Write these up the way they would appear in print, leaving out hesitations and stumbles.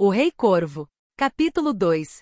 O Rei Corvo. Capítulo 2.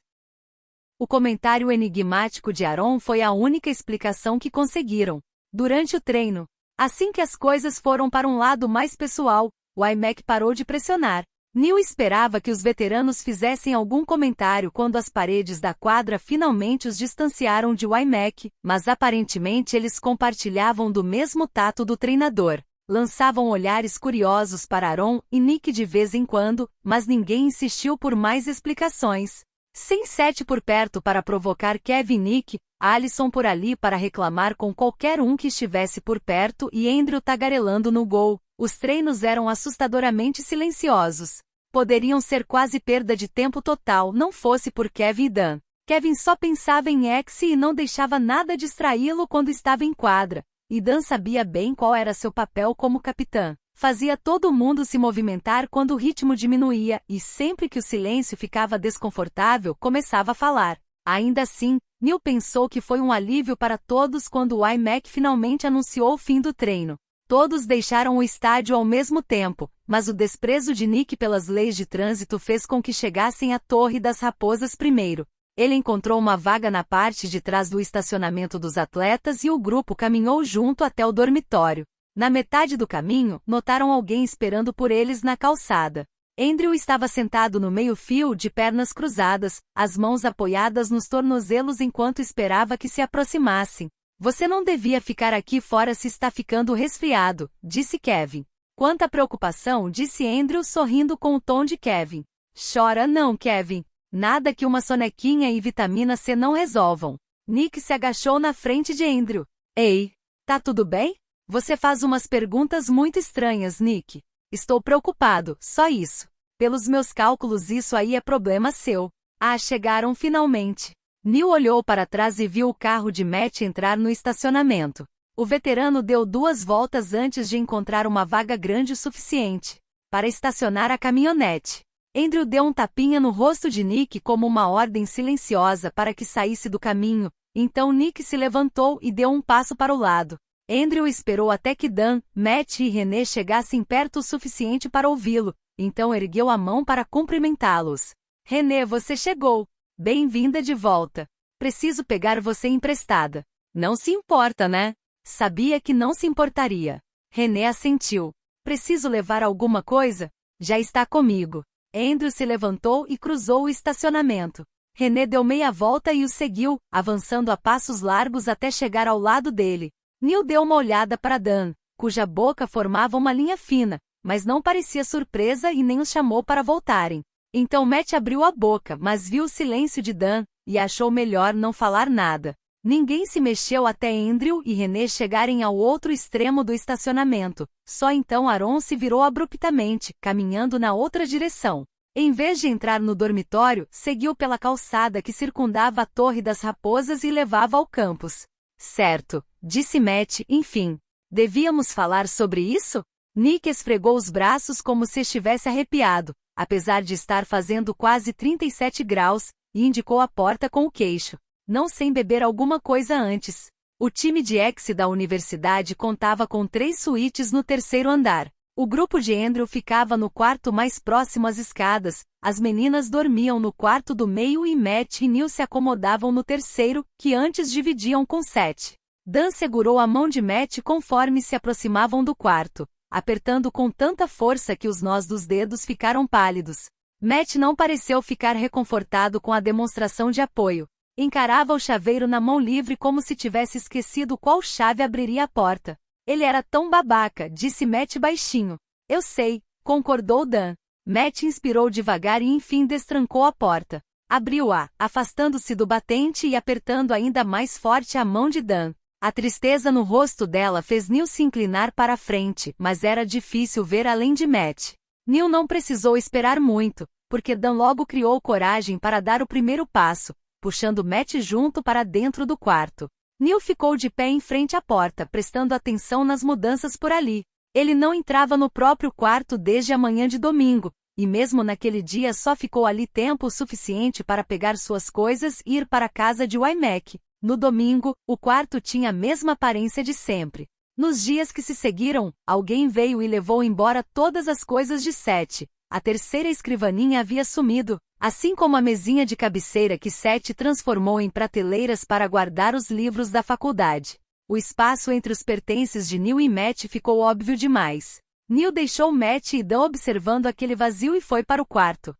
O comentário enigmático de Aaron foi a única explicação que conseguiram. Durante o treino, assim que as coisas foram para um lado mais pessoal, o iMac parou de pressionar. Neil esperava que os veteranos fizessem algum comentário quando as paredes da quadra finalmente os distanciaram de iMac, mas aparentemente eles compartilhavam do mesmo tato do treinador. Lançavam olhares curiosos para Aaron e Nick de vez em quando, mas ninguém insistiu por mais explicações. Sem Seth por perto para provocar Kevin e Nick, Allison por ali para reclamar com qualquer um que estivesse por perto e Andrew tagarelando no gol, os treinos eram assustadoramente silenciosos. Poderiam ser quase perda de tempo total não fosse por Kevin e Dan. Kevin só pensava em X e não deixava nada distraí-lo quando estava em quadra. E Dan sabia bem qual era seu papel como capitã. Fazia todo mundo se movimentar quando o ritmo diminuía, e sempre que o silêncio ficava desconfortável, começava a falar. Ainda assim, Neil pensou que foi um alívio para todos quando o iMac finalmente anunciou o fim do treino. Todos deixaram o estádio ao mesmo tempo, mas o desprezo de Nick pelas leis de trânsito fez com que chegassem à Torre das Raposas primeiro. Ele encontrou uma vaga na parte de trás do estacionamento dos atletas e o grupo caminhou junto até o dormitório. Na metade do caminho, notaram alguém esperando por eles na calçada. Andrew estava sentado no meio-fio de pernas cruzadas, as mãos apoiadas nos tornozelos enquanto esperava que se aproximassem. Você não devia ficar aqui fora se está ficando resfriado, disse Kevin. Quanta preocupação, disse Andrew sorrindo com o tom de Kevin. Chora não, Kevin. Nada que uma sonequinha e vitamina C não resolvam. Nick se agachou na frente de Andrew. Ei, tá tudo bem? Você faz umas perguntas muito estranhas, Nick. Estou preocupado, só isso. Pelos meus cálculos isso aí é problema seu. Ah, chegaram finalmente. Neil olhou para trás e viu o carro de Matt entrar no estacionamento. O veterano deu 2 voltas antes de encontrar uma vaga grande o suficiente para estacionar a caminhonete. Andrew deu um tapinha no rosto de Nick como uma ordem silenciosa para que saísse do caminho, então Nick se levantou e deu um passo para o lado. Andrew esperou até que Dan, Matt e René chegassem perto o suficiente para ouvi-lo, então ergueu a mão para cumprimentá-los. René, você chegou. Bem-vinda de volta. Preciso pegar você emprestada. Não se importa, né? Sabia que não se importaria. René assentiu. Preciso levar alguma coisa? Já está comigo. Andrew se levantou e cruzou o estacionamento. René deu meia volta e o seguiu, avançando a passos largos até chegar ao lado dele. Neil deu uma olhada para Dan, cuja boca formava uma linha fina, mas não parecia surpresa e nem os chamou para voltarem. Então Matt abriu a boca, mas viu o silêncio de Dan, e achou melhor não falar nada. Ninguém se mexeu até Andrew e René chegarem ao outro extremo do estacionamento. Só então Aaron se virou abruptamente, caminhando na outra direção. Em vez de entrar no dormitório, seguiu pela calçada que circundava a Torre das Raposas e levava ao campus. Certo, disse Matt, enfim. Devíamos falar sobre isso? Nick esfregou os braços como se estivesse arrepiado, apesar de estar fazendo quase 37 graus, e indicou a porta com o queixo. Não sem beber alguma coisa antes. O time de X da universidade contava com 3 suítes no 3º andar. O grupo de Andrew ficava no quarto mais próximo às escadas, as meninas dormiam no quarto do meio e Matt e Neil se acomodavam no 3º, que antes dividiam com Seth. Dan segurou a mão de Matt conforme se aproximavam do quarto, apertando com tanta força que os nós dos dedos ficaram pálidos. Matt não pareceu ficar reconfortado com a demonstração de apoio. Encarava o chaveiro na mão livre como se tivesse esquecido qual chave abriria a porta. Ele era tão babaca, disse Matt baixinho. Eu sei, concordou Dan. Matt inspirou devagar e enfim destrancou a porta. Abriu-a, afastando-se do batente e apertando ainda mais forte a mão de Dan. A tristeza no rosto dela fez Neil se inclinar para a frente, mas era difícil ver além de Matt. Neil não precisou esperar muito, porque Dan logo criou coragem para dar o primeiro passo, puxando Matt junto para dentro do quarto. Neil ficou de pé em frente à porta, prestando atenção nas mudanças por ali. Ele não entrava no próprio quarto desde a manhã de domingo, e mesmo naquele dia só ficou ali tempo suficiente para pegar suas coisas e ir para a casa de iMac. No domingo, o quarto tinha a mesma aparência de sempre. Nos dias que se seguiram, alguém veio e levou embora todas as coisas de Seth. A terceira escrivaninha havia sumido, assim como a mesinha de cabeceira que Seth transformou em prateleiras para guardar os livros da faculdade. O espaço entre os pertences de Neil e Matt ficou óbvio demais. Neil deixou Matt e Dan observando aquele vazio e foi para o quarto.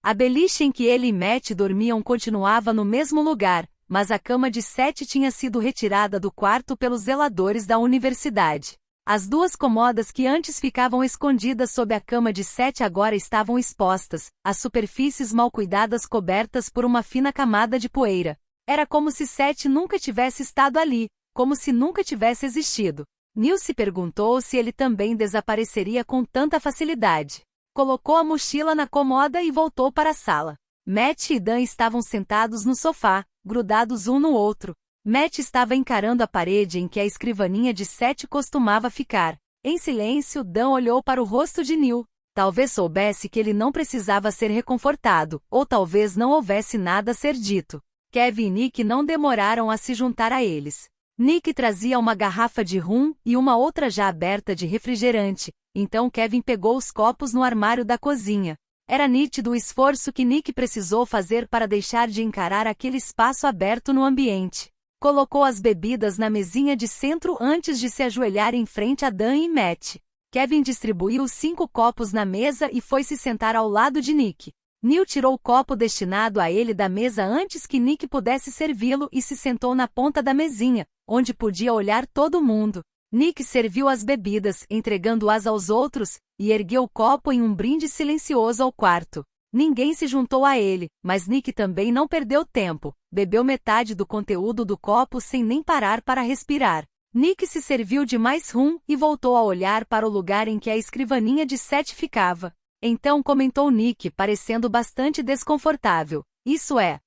A beliche em que ele e Matt dormiam continuava no mesmo lugar, mas a cama de Seth tinha sido retirada do quarto pelos zeladores da universidade. As duas comodas que antes ficavam escondidas sob a cama de Seth agora estavam expostas, as superfícies mal cuidadas cobertas por uma fina camada de poeira. Era como se Seth nunca tivesse estado ali, como se nunca tivesse existido. Neil se perguntou se ele também desapareceria com tanta facilidade. Colocou a mochila na comoda e voltou para a sala. Matt e Dan estavam sentados no sofá, grudados um no outro. Matt estava encarando a parede em que a escrivaninha de Seth costumava ficar. Em silêncio, Dan olhou para o rosto de Neil. Talvez soubesse que ele não precisava ser reconfortado, ou talvez não houvesse nada a ser dito. Kevin e Nick não demoraram a se juntar a eles. Nick trazia uma garrafa de rum e uma outra já aberta de refrigerante, então Kevin pegou os copos no armário da cozinha. Era nítido o esforço que Nick precisou fazer para deixar de encarar aquele espaço aberto no ambiente. Colocou as bebidas na mesinha de centro antes de se ajoelhar em frente a Dan e Matt. Kevin distribuiu os 5 copos na mesa e foi se sentar ao lado de Nick. Neil tirou o copo destinado a ele da mesa antes que Nick pudesse servi-lo e se sentou na ponta da mesinha, onde podia olhar todo mundo. Nick serviu as bebidas, entregando-as aos outros, e ergueu o copo em um brinde silencioso ao quarto. Ninguém se juntou a ele, mas Nick também não perdeu tempo. Bebeu metade do conteúdo do copo sem nem parar para respirar. Nick se serviu de mais rum e voltou a olhar para o lugar em que a escrivaninha de Seth ficava. Então comentou Nick, parecendo bastante desconfortável. Isso é,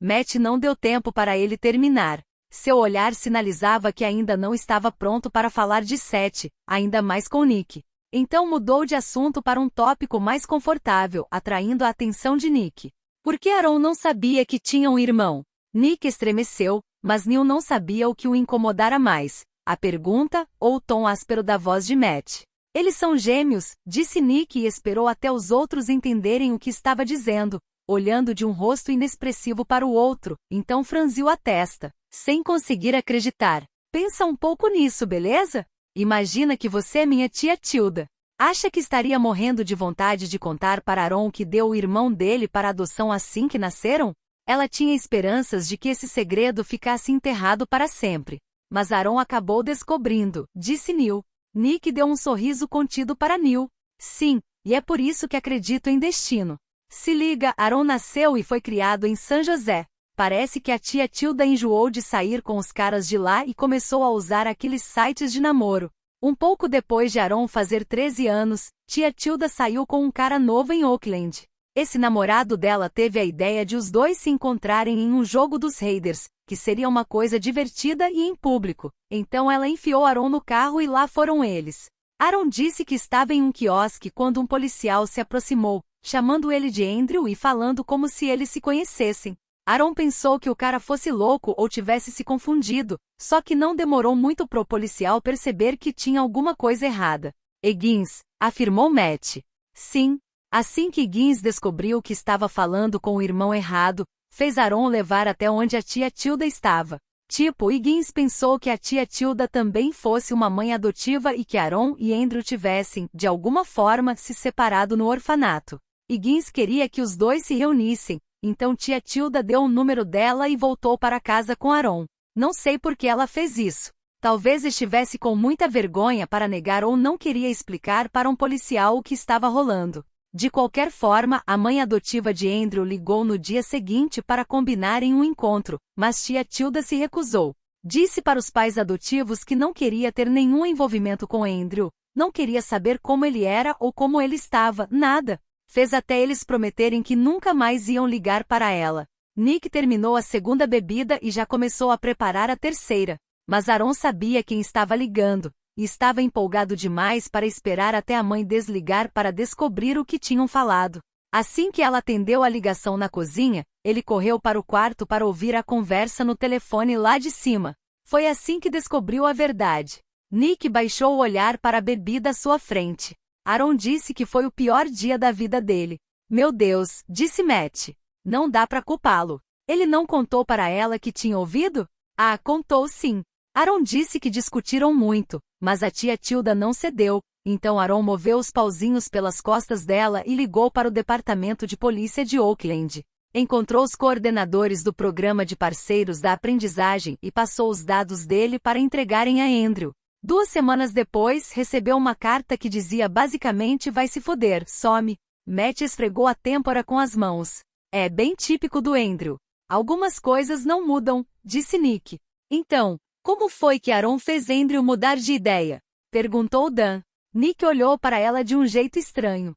Matt não deu tempo para ele terminar. Seu olhar sinalizava que ainda não estava pronto para falar de Seth, ainda mais com Nick. Então mudou de assunto para um tópico mais confortável, atraindo a atenção de Nick. Por que Aaron não sabia que tinha um irmão? Nick estremeceu, mas Neil não sabia o que o incomodara mais, a pergunta ou o tom áspero da voz de Matt. Eles são gêmeos, disse Nick e esperou até os outros entenderem o que estava dizendo, olhando de um rosto inexpressivo para o outro, então franziu a testa, sem conseguir acreditar. Pensa um pouco nisso, beleza? Imagina que você é minha tia Tilda. Acha que estaria morrendo de vontade de contar para Aaron que deu o irmão dele para adoção assim que nasceram? Ela tinha esperanças de que esse segredo ficasse enterrado para sempre. Mas Aaron acabou descobrindo, disse Neil. Nick deu um sorriso contido para Neil. Sim, e é por isso que acredito em destino. Se liga, Aaron nasceu e foi criado em San José. Parece que a tia Tilda enjoou de sair com os caras de lá e começou a usar aqueles sites de namoro. Um pouco depois de Aaron fazer 13 anos, tia Tilda saiu com um cara novo em Oakland. Esse namorado dela teve a ideia de os dois se encontrarem em um jogo dos Raiders, que seria uma coisa divertida e em público. Então ela enfiou Aaron no carro e lá foram eles. Aaron disse que estava em um quiosque quando um policial se aproximou, chamando ele de Andrew e falando como se eles se conhecessem. Aaron pensou que o cara fosse louco ou tivesse se confundido, só que não demorou muito pro policial perceber que tinha alguma coisa errada. Higgins, afirmou Matt. Sim. Assim que Higgins descobriu que estava falando com o irmão errado, fez Aaron levar até onde a tia Tilda estava. Tipo, Higgins pensou que a tia Tilda também fosse uma mãe adotiva e que Aaron e Andrew tivessem, de alguma forma, se separado no orfanato. Higgins queria que os dois se reunissem. Então tia Tilda deu o número dela e voltou para casa com Aaron. Não sei por que ela fez isso. Talvez estivesse com muita vergonha para negar ou não queria explicar para um policial o que estava rolando. De qualquer forma, a mãe adotiva de Andrew ligou no dia seguinte para combinarem um encontro, mas tia Tilda se recusou. Disse para os pais adotivos que não queria ter nenhum envolvimento com Andrew, não queria saber como ele era ou como ele estava, nada. Fez até eles prometerem que nunca mais iam ligar para ela. Nick terminou a segunda bebida e já começou a preparar a terceira. Mas Aaron sabia quem estava ligando, e estava empolgado demais para esperar até a mãe desligar para descobrir o que tinham falado. Assim que ela atendeu a ligação na cozinha, ele correu para o quarto para ouvir a conversa no telefone lá de cima. Foi assim que descobriu a verdade. Nick baixou o olhar para a bebida à sua frente. Aaron disse que foi o pior dia da vida dele. Meu Deus, disse Matt. Não dá pra culpá-lo. Ele não contou para ela que tinha ouvido? Ah, contou sim. Aaron disse que discutiram muito, mas a tia Tilda não cedeu, então Aaron moveu os pauzinhos pelas costas dela e ligou para o departamento de polícia de Oakland. Encontrou os coordenadores do programa de parceiros da aprendizagem e passou os dados dele para entregarem a Andrew. 2 semanas depois, recebeu uma carta que dizia basicamente vai se foder, some. Matt esfregou a têmpora com as mãos. É bem típico do Andrew. Algumas coisas não mudam, disse Nick. Então, como foi que Aaron fez Andrew mudar de ideia? Perguntou Dan. Nick olhou para ela de um jeito estranho.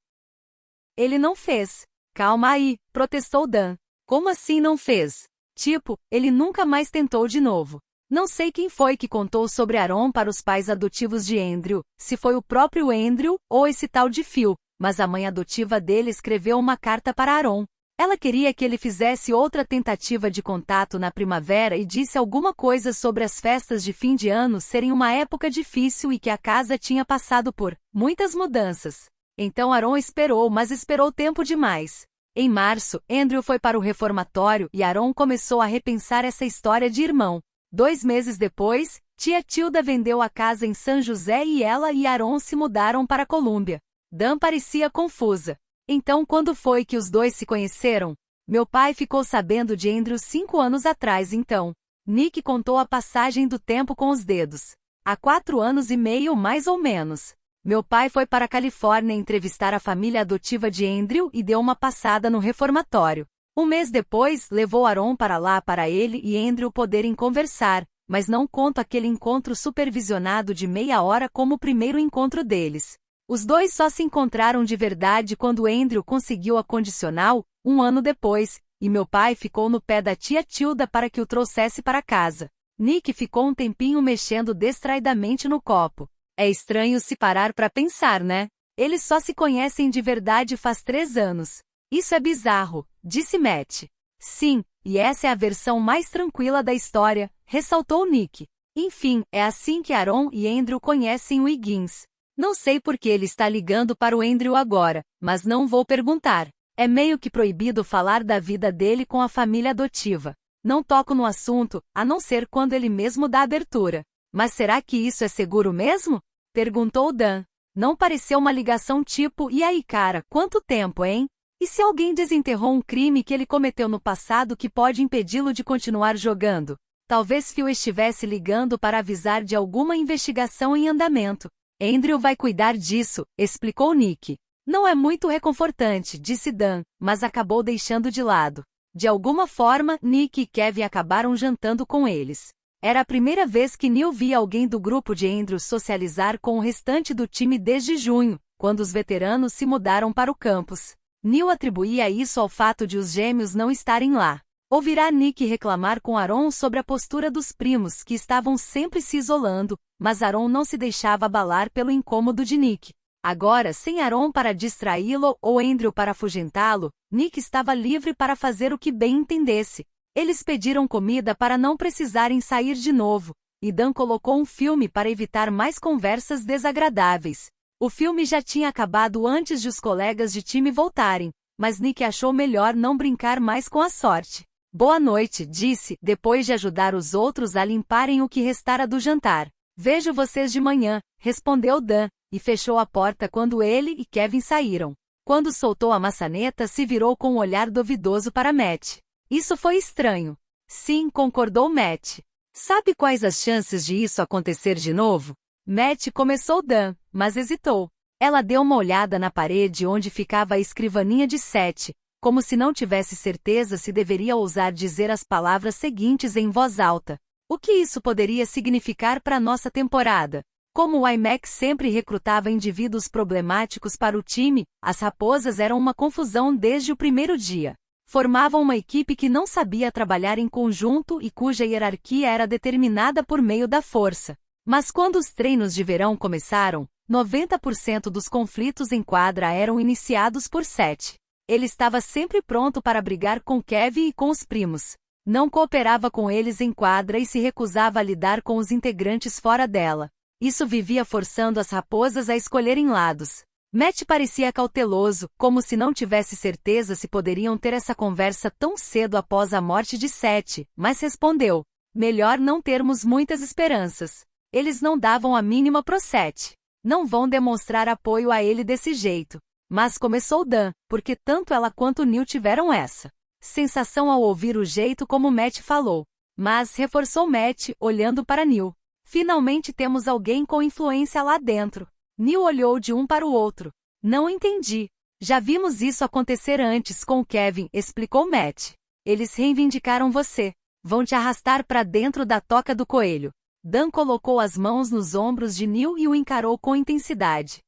Ele não fez. Calma aí, protestou Dan. Como assim não fez? Tipo, ele nunca mais tentou de novo. Não sei quem foi que contou sobre Aaron para os pais adotivos de Andrew, se foi o próprio Andrew ou esse tal de Phil, mas a mãe adotiva dele escreveu uma carta para Aaron. Ela queria que ele fizesse outra tentativa de contato na primavera e disse alguma coisa sobre as festas de fim de ano serem uma época difícil e que a casa tinha passado por muitas mudanças. Então Aaron esperou, mas esperou tempo demais. Em março, Andrew foi para o reformatório e Aaron começou a repensar essa história de irmão. 2 meses depois, tia Tilda vendeu a casa em San José e ela e Aaron se mudaram para Colômbia. Dan parecia confusa. Então quando foi que os dois se conheceram? Meu pai ficou sabendo de Andrew 5 anos atrás então. Nick contou a passagem do tempo com os dedos. Há 4 anos e meio mais ou menos. Meu pai foi para a Califórnia entrevistar a família adotiva de Andrew e deu uma passada no reformatório. 1 mês depois, levou Aaron para lá para ele e Andrew poderem conversar, mas não conto aquele encontro supervisionado de meia hora como o primeiro encontro deles. Os dois só se encontraram de verdade quando Andrew conseguiu a condicional, 1 ano depois, e meu pai ficou no pé da tia Tilda para que o trouxesse para casa. Nick ficou um tempinho mexendo distraidamente no copo. É estranho se parar para pensar, né? Eles só se conhecem de verdade faz 3 anos. Isso é bizarro, disse Matt. Sim, e essa é a versão mais tranquila da história, ressaltou Nick. Enfim, é assim que Aaron e Andrew conhecem o Higgins. Não sei por que ele está ligando para o Andrew agora, mas não vou perguntar. É meio que proibido falar da vida dele com a família adotiva. Não toco no assunto, a não ser quando ele mesmo dá abertura. Mas será que isso é seguro mesmo? Perguntou Dan. Não pareceu uma ligação tipo, e aí cara, quanto tempo, hein? E se alguém desenterrou um crime que ele cometeu no passado que pode impedi-lo de continuar jogando? Talvez Phil estivesse ligando para avisar de alguma investigação em andamento. Andrew vai cuidar disso, explicou Nick. Não é muito reconfortante, disse Dan, mas acabou deixando de lado. De alguma forma, Nick e Kevin acabaram jantando com eles. Era a primeira vez que Neil via alguém do grupo de Andrew socializar com o restante do time desde junho, quando os veteranos se mudaram para o campus. Neil atribuía isso ao fato de os gêmeos não estarem lá. Ouvirá Nick reclamar com Aaron sobre a postura dos primos que estavam sempre se isolando, mas Aaron não se deixava abalar pelo incômodo de Nick. Agora, sem Aaron para distraí-lo ou Andrew para afugentá-lo, Nick estava livre para fazer o que bem entendesse. Eles pediram comida para não precisarem sair de novo, e Dan colocou um filme para evitar mais conversas desagradáveis. O filme já tinha acabado antes de os colegas de time voltarem, mas Nick achou melhor não brincar mais com a sorte. Boa noite, disse, depois de ajudar os outros a limparem o que restara do jantar. Vejo vocês de manhã, respondeu Dan, e fechou a porta quando ele e Kevin saíram. Quando soltou a maçaneta, se virou com um olhar duvidoso para Matt. Isso foi estranho. Sim, concordou Matt. Sabe quais as chances de isso acontecer de novo? Matt começou Dan, mas hesitou. Ela deu uma olhada na parede onde ficava a escrivaninha de Seth, como se não tivesse certeza se deveria ousar dizer as palavras seguintes em voz alta. O que isso poderia significar para nossa temporada? Como o IMAX sempre recrutava indivíduos problemáticos para o time, as raposas eram uma confusão desde o primeiro dia. Formavam uma equipe que não sabia trabalhar em conjunto e cuja hierarquia era determinada por meio da força. Mas quando os treinos de verão começaram, 90% dos conflitos em quadra eram iniciados por Seth. Ele estava sempre pronto para brigar com Kevin e com os primos. Não cooperava com eles em quadra e se recusava a lidar com os integrantes fora dela. Isso vivia forçando as raposas a escolherem lados. Matt parecia cauteloso, como se não tivesse certeza se poderiam ter essa conversa tão cedo após a morte de Seth, mas respondeu: melhor não termos muitas esperanças. Eles não davam a mínima pro Seth. Não vão demonstrar apoio a ele desse jeito. Mas começou Dan, porque tanto ela quanto Neil tiveram essa sensação ao ouvir o jeito como Matt falou. Mas reforçou Matt, olhando para Neil. Finalmente temos alguém com influência lá dentro. Neil olhou de um para o outro. Não entendi. Já vimos isso acontecer antes com Kevin, explicou Matt. Eles reivindicaram você. Vão te arrastar para dentro da toca do coelho. Dan colocou as mãos nos ombros de Neil e o encarou com intensidade.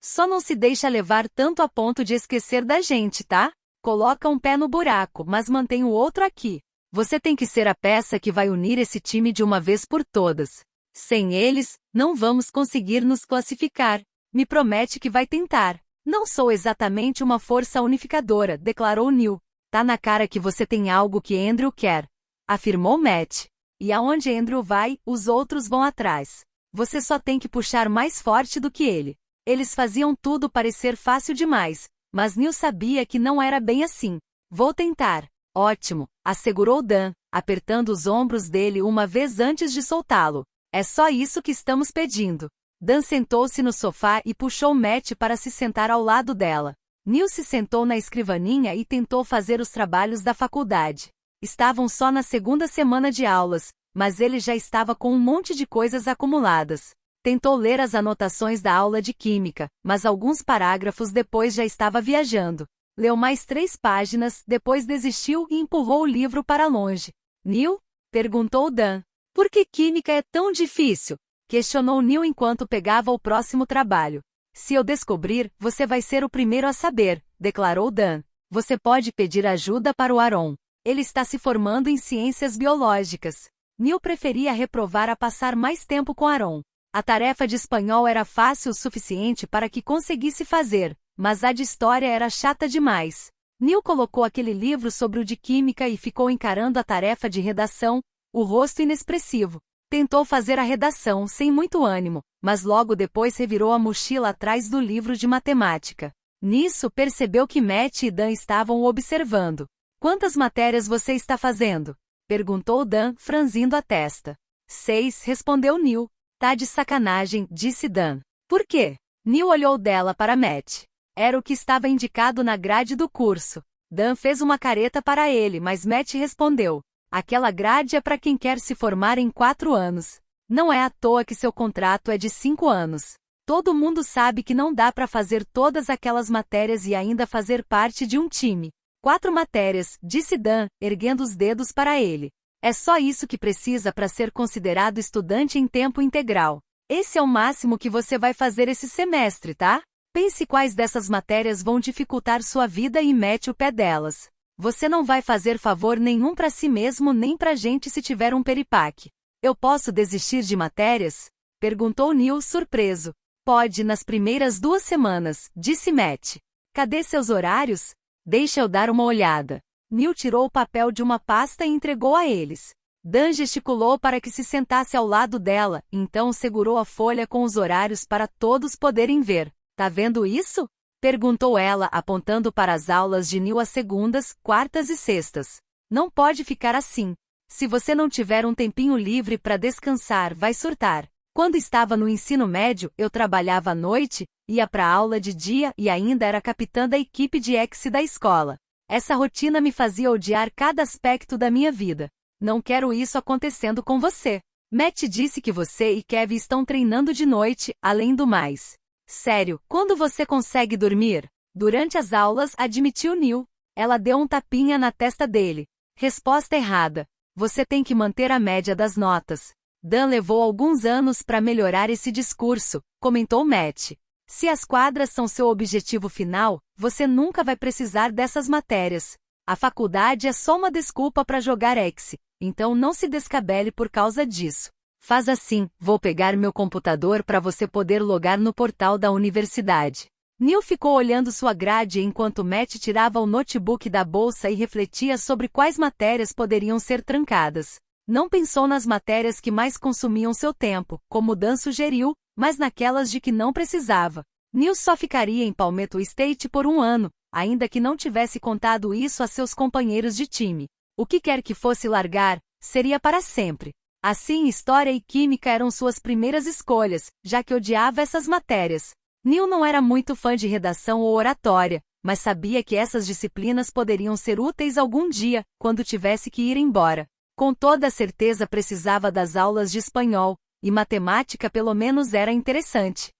Só não se deixa levar tanto a ponto de esquecer da gente, tá? Coloca um pé no buraco, mas mantém o outro aqui. Você tem que ser a peça que vai unir esse time de uma vez por todas. Sem eles, não vamos conseguir nos classificar. Me promete que vai tentar. Não sou exatamente uma força unificadora, declarou Neil. Tá na cara que você tem algo que Andrew quer, afirmou Matt. E aonde Andrew vai, os outros vão atrás. Você só tem que puxar mais forte do que ele. Eles faziam tudo parecer fácil demais, mas Neil sabia que não era bem assim. Vou tentar. Ótimo, assegurou Dan, apertando os ombros dele uma vez antes de soltá-lo. É só isso que estamos pedindo. Dan sentou-se no sofá e puxou Matt para se sentar ao lado dela. Neil se sentou na escrivaninha e tentou fazer os trabalhos da faculdade. Estavam só na segunda semana de aulas, mas ele já estava com um monte de coisas acumuladas. Tentou ler as anotações da aula de química, mas alguns parágrafos depois já estava viajando. Leu mais 3 páginas, depois desistiu e empurrou o livro para longe. Neil? Perguntou Dan. Por que química é tão difícil? Questionou Neil enquanto pegava o próximo trabalho. Se eu descobrir, você vai ser o primeiro a saber, declarou Dan. Você pode pedir ajuda para o Aaron. Ele está se formando em ciências biológicas. Neil preferia reprovar a passar mais tempo com Aaron. A tarefa de espanhol era fácil o suficiente para que conseguisse fazer, mas a de história era chata demais. Neil colocou aquele livro sobre o de química e ficou encarando a tarefa de redação, o rosto inexpressivo. Tentou fazer a redação sem muito ânimo, mas logo depois revirou a mochila atrás do livro de matemática. Nisso percebeu que Matt e Dan estavam o observando. Quantas matérias você está fazendo? Perguntou Dan, franzindo a testa. 6, respondeu Neil. Tá de sacanagem, disse Dan. Por quê? Neil olhou dela para Matt. Era o que estava indicado na grade do curso. Dan fez uma careta para ele, mas Matt respondeu. Aquela grade é para quem quer se formar em 4 anos. Não é à toa que seu contrato é de 5 anos. Todo mundo sabe que não dá para fazer todas aquelas matérias e ainda fazer parte de um time. 4 matérias, disse Dan, erguendo os dedos para ele. É só isso que precisa para ser considerado estudante em tempo integral. Esse é o máximo que você vai fazer esse semestre, tá? Pense quais dessas matérias vão dificultar sua vida e mete o pé delas. Você não vai fazer favor nenhum para si mesmo nem pra gente se tiver um peripaque. Eu posso desistir de matérias? Perguntou Neil surpreso. Pode nas primeiras 2 semanas, disse Matt. Cadê seus horários? Deixa eu dar uma olhada. Neil tirou o papel de uma pasta e entregou a eles. Dan gesticulou para que se sentasse ao lado dela, então segurou a folha com os horários para todos poderem ver. Tá vendo isso? Perguntou ela, apontando para as aulas de Neil às segundas, quartas e sextas. Não pode ficar assim. Se você não tiver um tempinho livre para descansar, vai surtar. Quando estava no ensino médio, eu trabalhava à noite, ia para a aula de dia e ainda era capitã da equipe de X da escola. Essa rotina me fazia odiar cada aspecto da minha vida. Não quero isso acontecendo com você. Matt disse que você e Kevin estão treinando de noite, além do mais. Sério, quando você consegue dormir? Durante as aulas, admitiu Neil. Ela deu um tapinha na testa dele. Resposta errada. Você tem que manter a média das notas. Dan levou alguns anos para melhorar esse discurso, comentou Matt. Se as quadras são seu objetivo final, você nunca vai precisar dessas matérias. A faculdade é só uma desculpa para jogar X, então não se descabele por causa disso. Faz assim, vou pegar meu computador para você poder logar no portal da universidade. Neil ficou olhando sua grade enquanto Matt tirava o notebook da bolsa e refletia sobre quais matérias poderiam ser trancadas. Não pensou nas matérias que mais consumiam seu tempo, como Dan sugeriu, mas naquelas de que não precisava. Neil só ficaria em Palmetto State por um ano, ainda que não tivesse contado isso a seus companheiros de time. O que quer que fosse largar, seria para sempre. Assim, História e Química eram suas primeiras escolhas, já que odiava essas matérias. Neil não era muito fã de redação ou oratória, mas sabia que essas disciplinas poderiam ser úteis algum dia, quando tivesse que ir embora. Com toda certeza precisava das aulas de espanhol, e matemática pelo menos era interessante.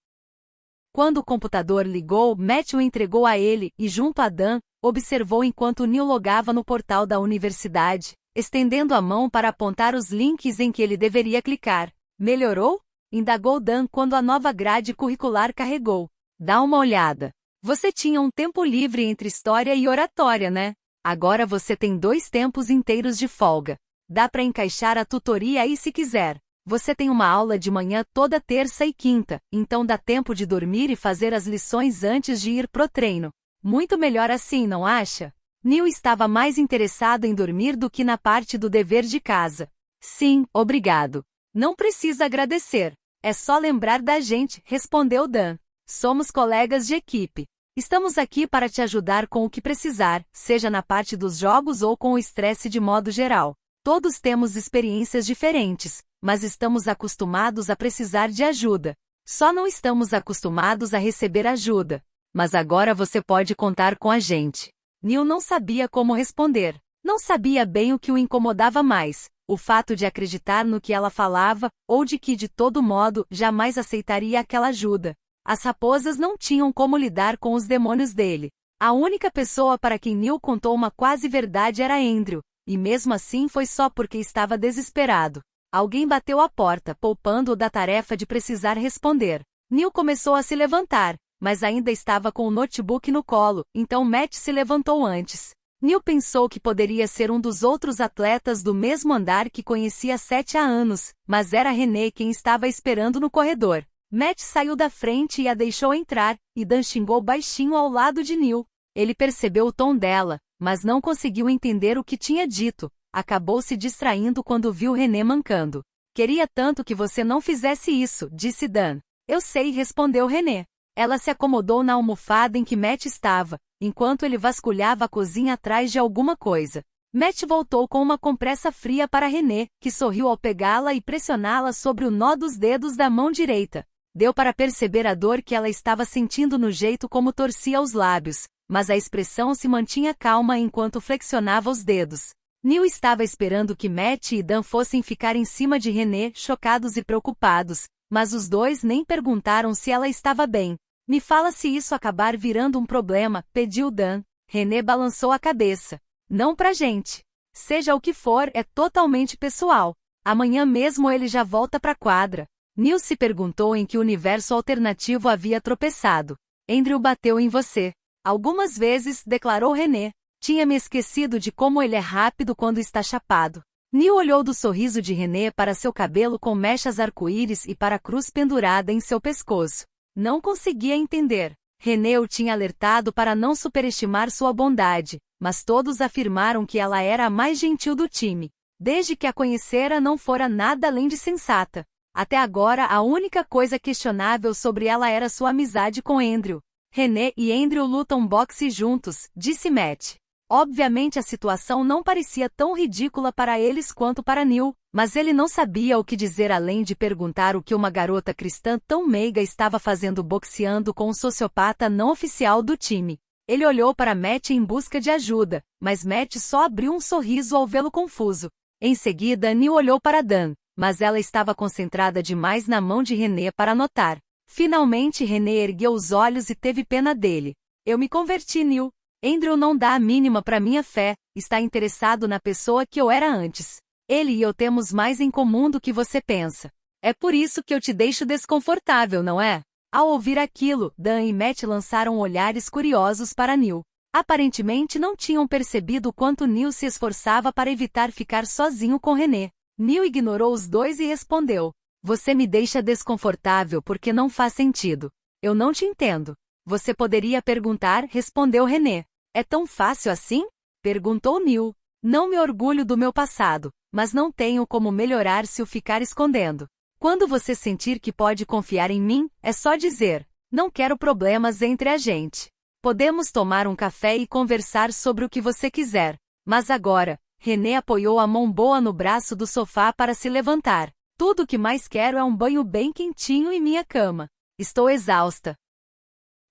Quando o computador ligou, Matt o entregou a ele e, junto a Dan, observou enquanto Neil logava no portal da universidade, estendendo a mão para apontar os links em que ele deveria clicar. Melhorou? Indagou Dan quando a nova grade curricular carregou. Dá uma olhada. Você tinha um tempo livre entre história e oratória, né? Agora você tem 2 tempos inteiros de folga. Dá para encaixar a tutoria aí se quiser. Você tem uma aula de manhã toda terça e quinta, então dá tempo de dormir e fazer as lições antes de ir pro treino. Muito melhor assim, não acha? Neil estava mais interessado em dormir do que na parte do dever de casa. Sim, obrigado. Não precisa agradecer. É só lembrar da gente, respondeu Dan. Somos colegas de equipe. Estamos aqui para te ajudar com o que precisar, seja na parte dos jogos ou com o estresse de modo geral. Todos temos experiências diferentes, mas estamos acostumados a precisar de ajuda. Só não estamos acostumados a receber ajuda. Mas agora você pode contar com a gente. Neil não sabia como responder. Não sabia bem o que o incomodava mais, o fato de acreditar no que ela falava, ou de que, de todo modo, jamais aceitaria aquela ajuda. As raposas não tinham como lidar com os demônios dele. A única pessoa para quem Neil contou uma quase verdade era Andrew, e mesmo assim foi só porque estava desesperado. Alguém bateu à porta, poupando-o da tarefa de precisar responder. Neil começou a se levantar, mas ainda estava com o notebook no colo, então Matt se levantou antes. Neil pensou que poderia ser um dos outros atletas do mesmo andar que conhecia há 7 anos, mas era René quem estava esperando no corredor. Matt saiu da frente e a deixou entrar, e Dan xingou baixinho ao lado de Neil. Ele percebeu o tom dela, mas não conseguiu entender o que tinha dito. Acabou se distraindo quando viu René mancando. Queria tanto que você não fizesse isso, disse Dan. Eu sei, respondeu René. Ela se acomodou na almofada em que Matt estava, enquanto ele vasculhava a cozinha atrás de alguma coisa. Matt voltou com uma compressa fria para René, que sorriu ao pegá-la e pressioná-la sobre o nó dos dedos da mão direita. Deu para perceber a dor que ela estava sentindo no jeito como torcia os lábios, mas a expressão se mantinha calma enquanto flexionava os dedos. Neil estava esperando que Matt e Dan fossem ficar em cima de René, chocados e preocupados, mas os dois nem perguntaram se ela estava bem. Me fala se isso acabar virando um problema, pediu Dan. René balançou a cabeça. Não pra gente. Seja o que for, é totalmente pessoal. Amanhã mesmo ele já volta pra quadra. Neil se perguntou em que universo alternativo havia tropeçado. Andrew bateu em você. Algumas vezes, declarou René. Tinha me esquecido de como ele é rápido quando está chapado. Neil olhou do sorriso de René para seu cabelo com mechas arco-íris e para a cruz pendurada em seu pescoço. Não conseguia entender. René o tinha alertado para não superestimar sua bondade, mas todos afirmaram que ela era a mais gentil do time. Desde que a conhecera não fora nada além de sensata. Até agora a única coisa questionável sobre ela era sua amizade com Andrew. René e Andrew lutam boxe juntos, disse Matt. Obviamente a situação não parecia tão ridícula para eles quanto para Neil, mas ele não sabia o que dizer além de perguntar o que uma garota cristã tão meiga estava fazendo boxeando com um sociopata não oficial do time. Ele olhou para Matt em busca de ajuda, mas Matt só abriu um sorriso ao vê-lo confuso. Em seguida Neil olhou para Dan, mas ela estava concentrada demais na mão de René para notar. Finalmente René ergueu os olhos e teve pena dele. Eu me converti, Neil. Andrew não dá a mínima para minha fé, está interessado na pessoa que eu era antes. Ele e eu temos mais em comum do que você pensa. É por isso que eu te deixo desconfortável, não é? Ao ouvir aquilo, Dan e Matt lançaram olhares curiosos para Neil. Aparentemente não tinham percebido o quanto Neil se esforçava para evitar ficar sozinho com René. Neil ignorou os dois e respondeu. Você me deixa desconfortável porque não faz sentido. Eu não te entendo. Você poderia perguntar, respondeu René. É tão fácil assim? Perguntou Neil. Não me orgulho do meu passado, mas não tenho como melhorar se o ficar escondendo. Quando você sentir que pode confiar em mim, é só dizer. Não quero problemas entre a gente. Podemos tomar um café e conversar sobre o que você quiser. Mas agora, René apoiou a mão boa no braço do sofá para se levantar. Tudo o que mais quero é um banho bem quentinho e minha cama. Estou exausta.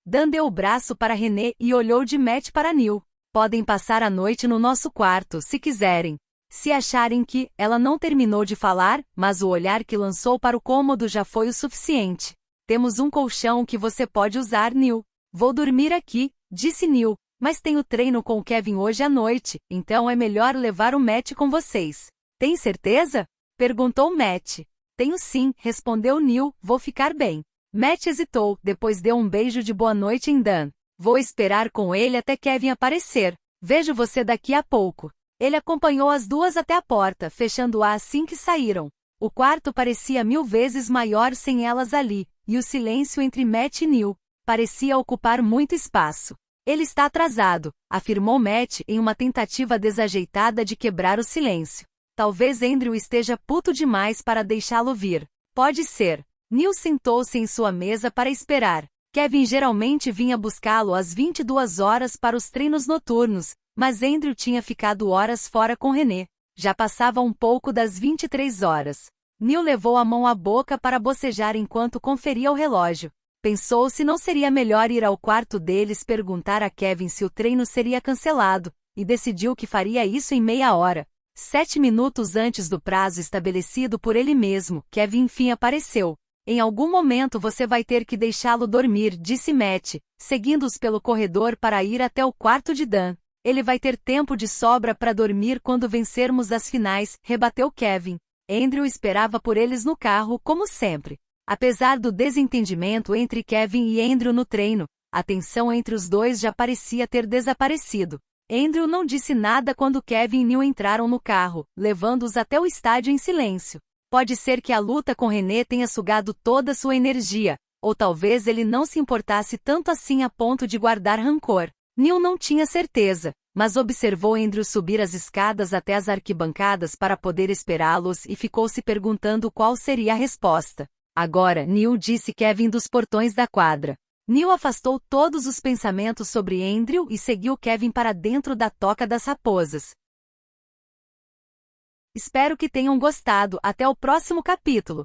Dan deu o braço para René e olhou de Matt para Neil. Podem passar a noite no nosso quarto, se quiserem. Se acharem que ela não terminou de falar, mas o olhar que lançou para o cômodo já foi o suficiente. Temos um colchão que você pode usar, Neil. Vou dormir aqui, disse Neil, mas tenho treino com o Kevin hoje à noite, então é melhor levar o Matt com vocês. Tem certeza? Perguntou Matt. Tenho sim, respondeu Neil, vou ficar bem. Matt hesitou, depois deu um beijo de boa noite em Dan. Vou esperar com ele até Kevin aparecer. Vejo você daqui a pouco. Ele acompanhou as duas até a porta, fechando-a assim que saíram. O quarto parecia 1000 vezes maior sem elas ali, e o silêncio entre Matt e Neil parecia ocupar muito espaço. Ele está atrasado, afirmou Matt em uma tentativa desajeitada de quebrar o silêncio. Talvez Andrew esteja puto demais para deixá-lo vir. Pode ser. Neil sentou-se em sua mesa para esperar. Kevin geralmente vinha buscá-lo às 22 horas para os treinos noturnos, mas Andrew tinha ficado horas fora com René. Já passava um pouco das 23 horas. Neil levou a mão à boca para bocejar enquanto conferia o relógio. Pensou se não seria melhor ir ao quarto deles perguntar a Kevin se o treino seria cancelado, e decidiu que faria isso em meia hora. 7 minutos antes do prazo estabelecido por ele mesmo, Kevin enfim apareceu. Em algum momento você vai ter que deixá-lo dormir, disse Matt, seguindo-os pelo corredor para ir até o quarto de Dan. Ele vai ter tempo de sobra para dormir quando vencermos as finais, rebateu Kevin. Andrew esperava por eles no carro, como sempre. Apesar do desentendimento entre Kevin e Andrew no treino, a tensão entre os dois já parecia ter desaparecido. Andrew não disse nada quando Kevin e Neil entraram no carro, levando-os até o estádio em silêncio. Pode ser que a luta com René tenha sugado toda sua energia, ou talvez ele não se importasse tanto assim a ponto de guardar rancor. Neil não tinha certeza, mas observou Andrew subir as escadas até as arquibancadas para poder esperá-los e ficou se perguntando qual seria a resposta. Agora, Neil disse Kevin dos portões da quadra. Neil afastou todos os pensamentos sobre Andrew e seguiu Kevin para dentro da Toca das Raposas. Espero que tenham gostado. Até o próximo capítulo.